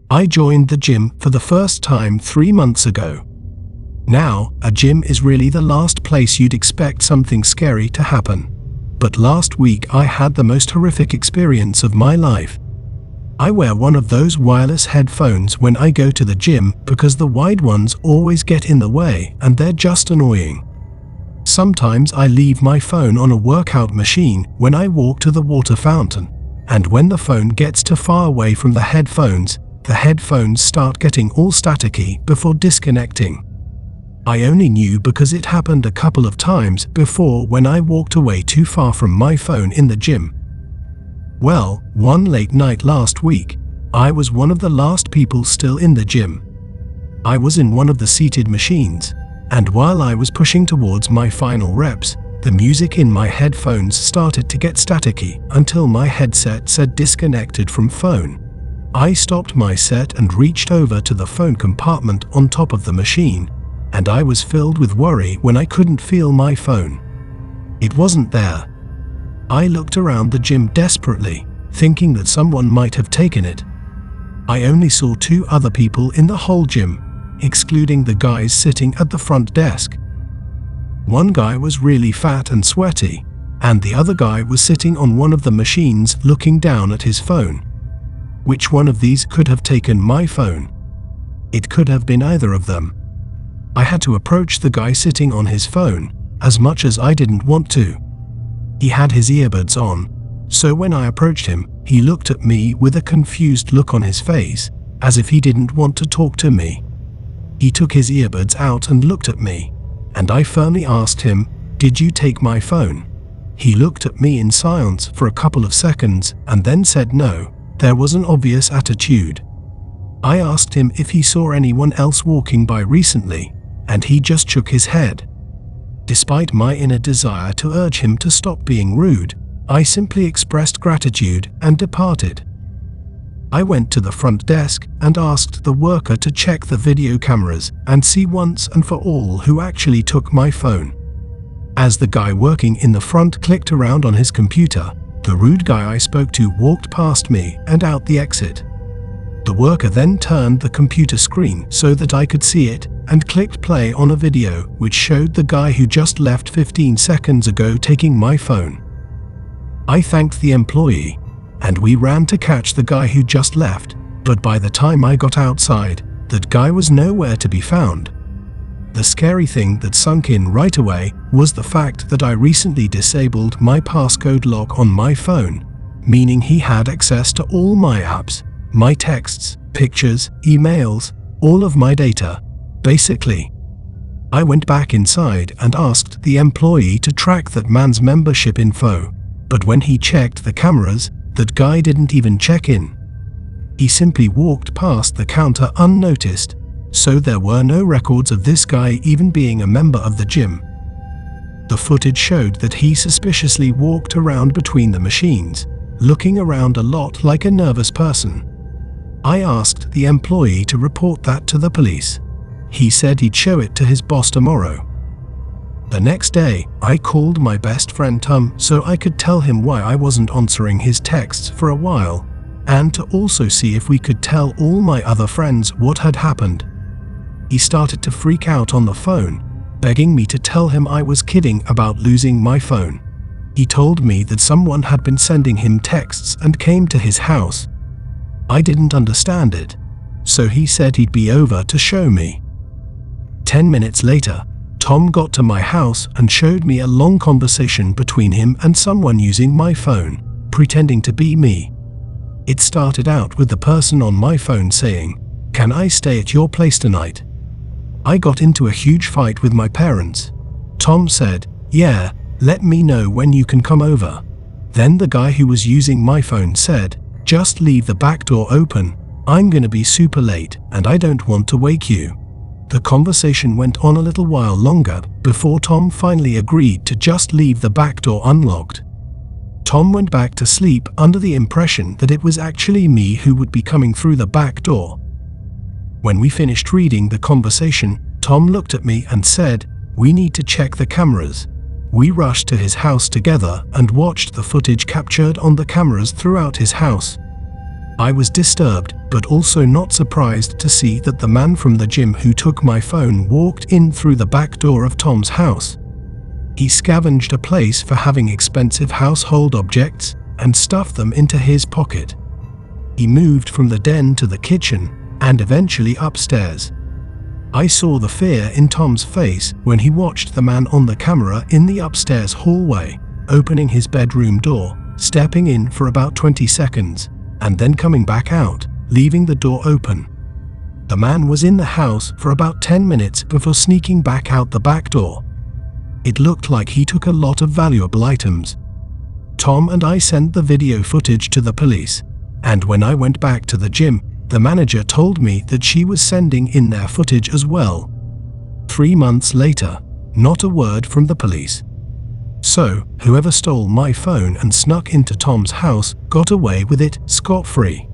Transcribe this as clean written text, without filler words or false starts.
I joined the gym for the first time 3 months ago. Now, a gym is really the last place you'd expect something scary to happen. But last week I had the most horrific experience of my life. I wear one of those wireless headphones when I go to the gym because the wired ones always get in the way and they're just annoying. Sometimes I leave my phone on a workout machine when I walk to the water fountain, and when the phone gets too far away from the headphones start getting all staticky before disconnecting. I only knew because it happened a couple of times before when I walked away too far from my phone in the gym. Well, one late night last week, I was one of the last people still in the gym. I was in one of the seated machines, and while I was pushing towards my final reps, the music in my headphones started to get staticky until my headset said disconnected from phone. I stopped my set and reached over to the phone compartment on top of the machine, and I was filled with worry when I couldn't feel my phone. It wasn't there. I looked around the gym desperately, thinking that someone might have taken it. I only saw 2 other people in the whole gym, excluding the guys sitting at the front desk. One guy was really fat and sweaty, and the other guy was sitting on one of the machines looking down at his phone. Which one of these could have taken my phone? It could have been either of them. I had to approach the guy sitting on his phone, as much as I didn't want to. He had his earbuds on, so when I approached him, he looked at me with a confused look on his face, as if he didn't want to talk to me. He took his earbuds out and looked at me, and I firmly asked him, "Did you take my phone?" He looked at me in silence for a couple of seconds and then said no. There was an obvious attitude. I asked him if he saw anyone else walking by recently, and he just shook his head. Despite my inner desire to urge him to stop being rude, I simply expressed gratitude and departed. I went to the front desk and asked the worker to check the video cameras and see once and for all who actually took my phone. As the guy working in the front clicked around on his computer, the rude guy I spoke to walked past me and out the exit. The worker then turned the computer screen so that I could see it and clicked play on a video which showed the guy who just left 15 seconds ago taking my phone. I thanked the employee, and we ran to catch the guy who just left, but by the time I got outside, that guy was nowhere to be found. The scary thing that sunk in right away was the fact that I recently disabled my passcode lock on my phone, meaning he had access to all my apps, my texts, pictures, emails, all of my data, basically. I went back inside and asked the employee to track that man's membership info, but when he checked the cameras, that guy didn't even check in. He simply walked past the counter unnoticed, so there were no records of this guy even being a member of the gym. The footage showed that he suspiciously walked around between the machines, looking around a lot like a nervous person. I asked the employee to report that to the police. He said he'd show it to his boss tomorrow. The next day, I called my best friend Tom so I could tell him why I wasn't answering his texts for a while, and to also see if we could tell all my other friends what had happened. He started to freak out on the phone, begging me to tell him I was kidding about losing my phone. He told me that someone had been sending him texts and came to his house. I didn't understand it, so he said he'd be over to show me. 10 minutes later, Tom got to my house and showed me a long conversation between him and someone using my phone, pretending to be me. It started out with the person on my phone saying, "Can I stay at your place tonight?" I got into a huge fight with my parents. Tom said, "Yeah, let me know when you can come over." Then the guy who was using my phone said, "Just leave the back door open. I'm gonna be super late and I don't want to wake you." The conversation went on a little while longer before Tom finally agreed to just leave the back door unlocked. Tom went back to sleep under the impression that it was actually me who would be coming through the back door. When we finished reading the conversation, Tom looked at me and said, "We need to check the cameras." We rushed to his house together and watched the footage captured on the cameras throughout his house. I was disturbed, but also not surprised to see that the man from the gym who took my phone walked in through the back door of Tom's house. He scavenged a place for having expensive household objects and stuffed them into his pocket. He moved from the den to the kitchen and eventually upstairs. I saw the fear in Tom's face when he watched the man on the camera in the upstairs hallway, opening his bedroom door, stepping in for about 20 seconds, and then coming back out, leaving the door open. The man was in the house for about 10 minutes before sneaking back out the back door. It looked like he took a lot of valuable items. Tom and I sent the video footage to the police, and when I went back to the gym, the manager told me that she was sending in their footage as well. 3 months later, not a word from the police. So, whoever stole my phone and snuck into Tom's house got away with it scot-free.